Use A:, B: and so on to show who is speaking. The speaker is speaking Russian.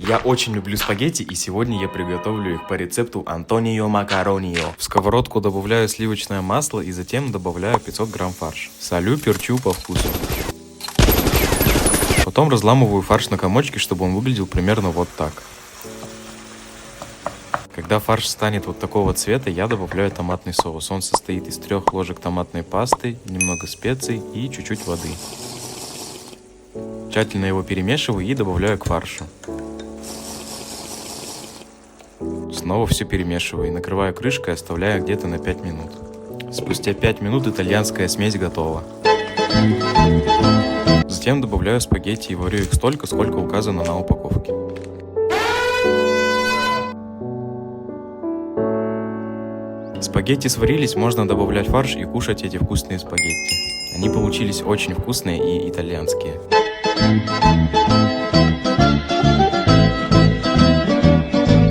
A: Я очень люблю спагетти, и сегодня я приготовлю их по рецепту Антонио Макаронио. В сковородку добавляю сливочное масло и затем добавляю 500 грамм фарша. Солю, перчу по вкусу. Потом разламываю фарш на комочки, чтобы он выглядел примерно вот так. Когда фарш станет вот такого цвета, я добавляю томатный соус. Он состоит из 3 ложек томатной пасты, немного специй и чуть-чуть воды. Тщательно его перемешиваю и добавляю к фаршу. Снова все перемешиваю и накрываю крышкой, оставляя где-то на 5 минут. Спустя 5 минут итальянская смесь готова. Затем добавляю спагетти и варю их столько, сколько указано на упаковке. Спагетти сварились, можно добавлять фарш и кушать эти вкусные спагетти. Они получились очень вкусные и итальянские.